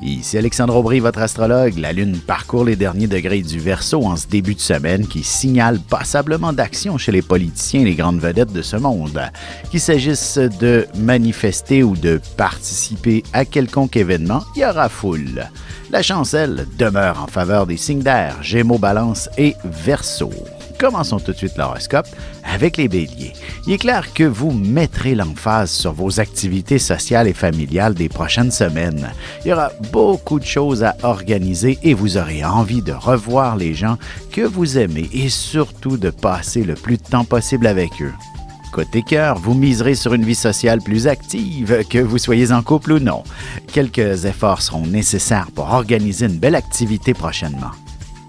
Ici Alexandre Aubry, votre astrologue. La Lune parcourt les derniers degrés du Verseau en ce début de semaine qui signale passablement d'action chez les politiciens et les grandes vedettes de ce monde. Qu'il s'agisse de manifester ou de participer à quelconque événement, il y aura foule. La chance, elle, demeure en faveur des signes d'air, Gémeaux, Balance et Verseau. Commençons tout de suite l'horoscope avec les Béliers. Il est clair que vous mettrez l'emphase sur vos activités sociales et familiales des prochaines semaines. Il y aura beaucoup de choses à organiser et vous aurez envie de revoir les gens que vous aimez et surtout de passer le plus de temps possible avec eux. Côté cœur, vous miserez sur une vie sociale plus active, que vous soyez en couple ou non. Quelques efforts seront nécessaires pour organiser une belle activité prochainement.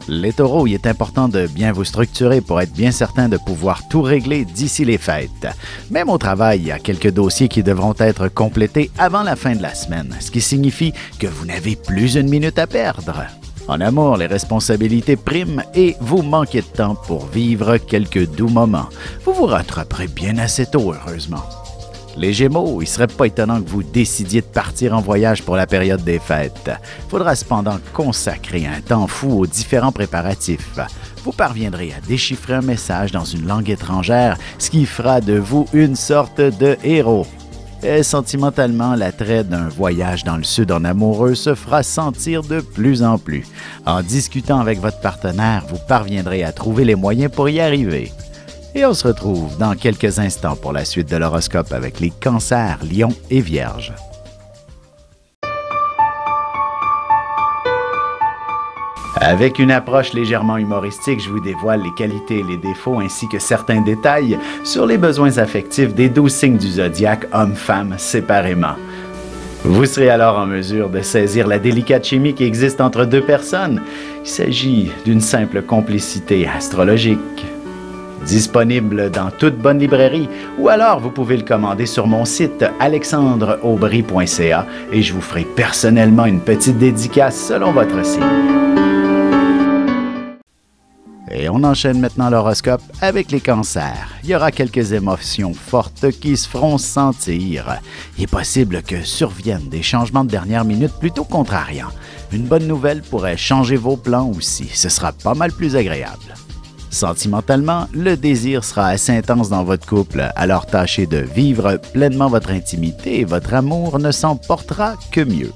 Les taureaux, il est important de bien vous structurer pour être bien certain de pouvoir tout régler d'ici les fêtes. Même au travail, il y a quelques dossiers qui devront être complétés avant la fin de la semaine, ce qui signifie que vous n'avez plus une minute à perdre. En amour, les responsabilités priment et vous manquez de temps pour vivre quelques doux moments. Vous vous rattraperez bien assez tôt, heureusement. Les Gémeaux, il ne serait pas étonnant que vous décidiez de partir en voyage pour la période des fêtes. Il faudra cependant consacrer un temps fou aux différents préparatifs. Vous parviendrez à déchiffrer un message dans une langue étrangère, ce qui fera de vous une sorte de héros. Et sentimentalement, l'attrait d'un voyage dans le sud en amoureux se fera sentir de plus en plus. En discutant avec votre partenaire, vous parviendrez à trouver les moyens pour y arriver. Et on se retrouve dans quelques instants pour la suite de l'horoscope avec les Cancers, Lions et Vierges. Avec une approche légèrement humoristique, je vous dévoile les qualités et les défauts ainsi que certains détails sur les besoins affectifs des 12 signes du zodiaque, hommes-femmes séparément. Vous serez alors en mesure de saisir la délicate chimie qui existe entre deux personnes. Il s'agit d'une simple complicité astrologique. Disponible dans toute bonne librairie ou alors vous pouvez le commander sur mon site alexandreaubry.ca et je vous ferai personnellement une petite dédicace selon votre signe. Et on enchaîne maintenant l'horoscope avec les Cancers. Il y aura quelques émotions fortes qui se feront sentir. Il est possible que surviennent des changements de dernière minute plutôt contrariants. Une bonne nouvelle pourrait changer vos plans aussi. Ce sera pas mal plus agréable. Sentimentalement, le désir sera assez intense dans votre couple, alors tâchez de vivre pleinement votre intimité et votre amour ne s'en portera que mieux.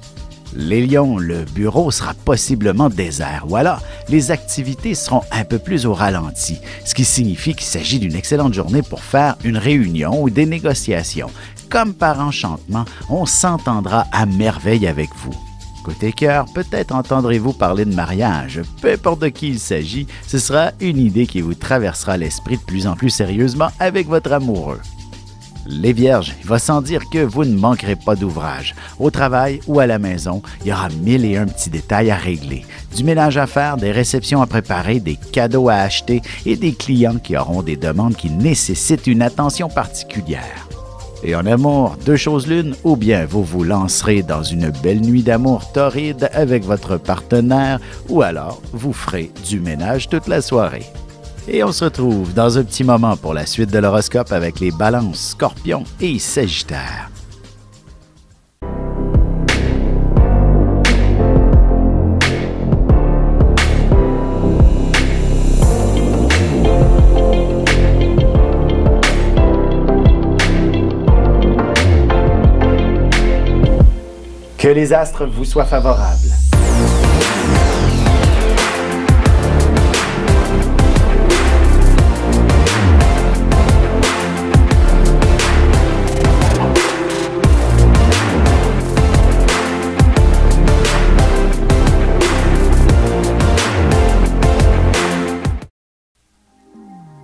Les Lions, le bureau sera possiblement désert ou alors les activités seront un peu plus au ralenti, ce qui signifie qu'il s'agit d'une excellente journée pour faire une réunion ou des négociations. Comme par enchantement, on s'entendra à merveille avec vous. Côté cœur, peut-être entendrez-vous parler de mariage. Peu importe de qui il s'agit, ce sera une idée qui vous traversera l'esprit de plus en plus sérieusement avec votre amoureux. Les Vierges, il va sans dire que vous ne manquerez pas d'ouvrage. Au travail ou à la maison, il y aura 1001 petits détails à régler. Du ménage à faire, des réceptions à préparer, des cadeaux à acheter et des clients qui auront des demandes qui nécessitent une attention particulière. Et en amour, deux choses l'une, ou bien vous vous lancerez dans une belle nuit d'amour torride avec votre partenaire, ou alors vous ferez du ménage toute la soirée. Et on se retrouve dans un petit moment pour la suite de l'horoscope avec les Balances, Scorpions et Sagittaires. Que les astres vous soient favorables.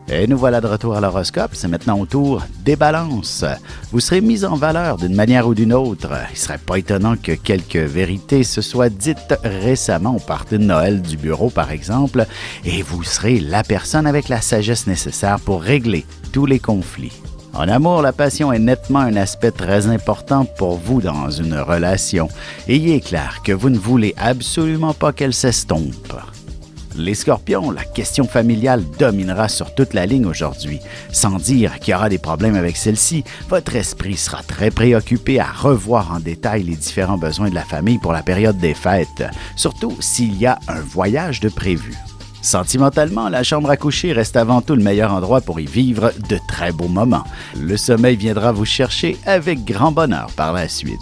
Et nous voilà de retour à l'horoscope. C'est maintenant au tour des Balances. Vous serez mis en valeur d'une manière ou d'une autre. Il ne serait pas étonnant que quelques vérités se soient dites récemment au party de Noël du bureau, par exemple, et vous serez la personne avec la sagesse nécessaire pour régler tous les conflits. En amour, la passion est nettement un aspect très important pour vous dans une relation. Et il est clair que vous ne voulez absolument pas qu'elle s'estompe. Les Scorpions, la question familiale dominera sur toute la ligne aujourd'hui. Sans dire qu'il y aura des problèmes avec celle-ci, votre esprit sera très préoccupé à revoir en détail les différents besoins de la famille pour la période des fêtes, surtout s'il y a un voyage de prévu. Sentimentalement, la chambre à coucher reste avant tout le meilleur endroit pour y vivre de très beaux moments. Le sommeil viendra vous chercher avec grand bonheur par la suite.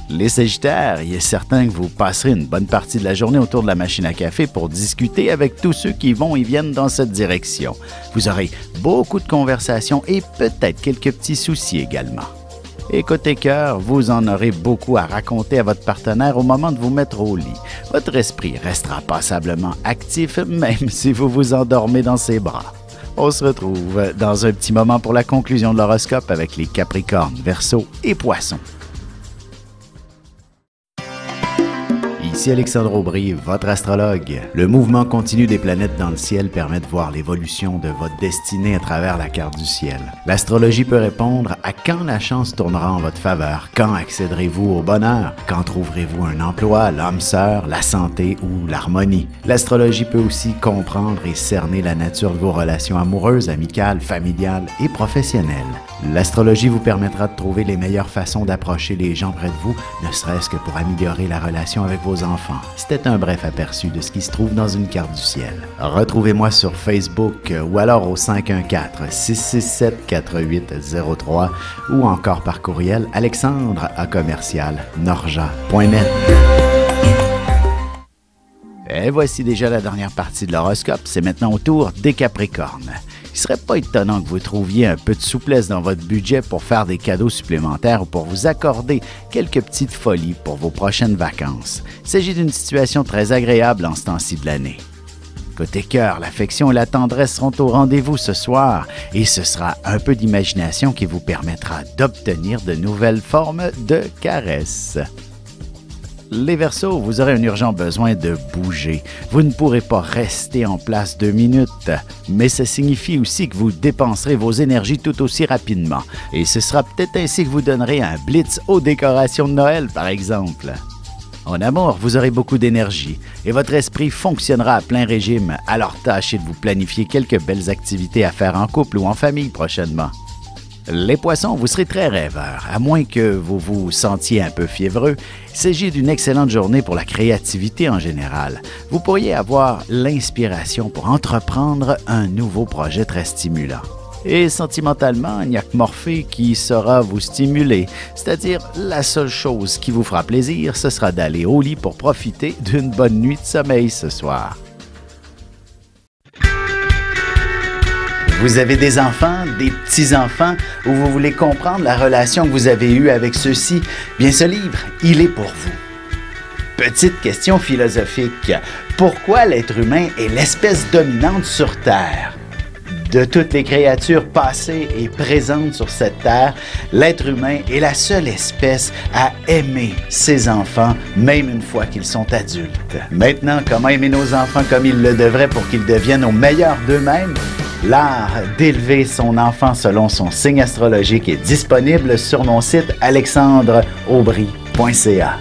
Les Sagittaires, il est certain que vous passerez une bonne partie de la journée autour de la machine à café pour discuter avec tous ceux qui vont et viennent dans cette direction. Vous aurez beaucoup de conversations et peut-être quelques petits soucis également. Et côté cœur, vous en aurez beaucoup à raconter à votre partenaire au moment de vous mettre au lit. Votre esprit restera passablement actif même si vous vous endormez dans ses bras. On se retrouve dans un petit moment pour la conclusion de l'horoscope avec les Capricornes, Verseaux et Poissons. Ici Alexandre Aubry, votre astrologue. Le mouvement continu des planètes dans le ciel permet de voir l'évolution de votre destinée à travers la carte du ciel. L'astrologie peut répondre à quand la chance tournera en votre faveur, quand accéderez-vous au bonheur, quand trouverez-vous un emploi, l'âme sœur, la santé ou l'harmonie. L'astrologie peut aussi comprendre et cerner la nature de vos relations amoureuses, amicales, familiales et professionnelles. L'astrologie vous permettra de trouver les meilleures façons d'approcher les gens près de vous, ne serait-ce que pour améliorer la relation avec vos enfants. C'était un bref aperçu de ce qui se trouve dans une carte du ciel. Retrouvez-moi sur Facebook ou alors au 514-667-4803 ou encore par courriel alexandre@norja.net. Et voici déjà la dernière partie de l'horoscope. C'est maintenant au tour des Capricornes. Il ne serait pas étonnant que vous trouviez un peu de souplesse dans votre budget pour faire des cadeaux supplémentaires ou pour vous accorder quelques petites folies pour vos prochaines vacances. Il s'agit d'une situation très agréable en ce temps-ci de l'année. Côté cœur, l'affection et la tendresse seront au rendez-vous ce soir et ce sera un peu d'imagination qui vous permettra d'obtenir de nouvelles formes de caresses. Les Verseaux, vous aurez un urgent besoin de bouger. Vous ne pourrez pas rester en place 2 minutes, mais ça signifie aussi que vous dépenserez vos énergies tout aussi rapidement. Et ce sera peut-être ainsi que vous donnerez un blitz aux décorations de Noël, par exemple. En amour, vous aurez beaucoup d'énergie et votre esprit fonctionnera à plein régime, alors tâchez de vous planifier quelques belles activités à faire en couple ou en famille prochainement. Les Poissons, vous serez très rêveurs, à moins que vous vous sentiez un peu fiévreux. Il s'agit d'une excellente journée pour la créativité en général. Vous pourriez avoir l'inspiration pour entreprendre un nouveau projet très stimulant. Et sentimentalement, il n'y a que Morphée qui saura vous stimuler. C'est-à-dire, la seule chose qui vous fera plaisir, ce sera d'aller au lit pour profiter d'une bonne nuit de sommeil ce soir. Vous avez des enfants, des petits-enfants, ou vous voulez comprendre la relation que vous avez eue avec ceux-ci? Bien, ce livre, il est pour vous. Petite question philosophique. Pourquoi l'être humain est l'espèce dominante sur Terre? De toutes les créatures passées et présentes sur cette terre, l'être humain est la seule espèce à aimer ses enfants, même une fois qu'ils sont adultes. Maintenant, comment aimer nos enfants comme ils le devraient pour qu'ils deviennent au meilleur d'eux-mêmes? L'art d'élever son enfant selon son signe astrologique est disponible sur mon site alexandreaubry.ca.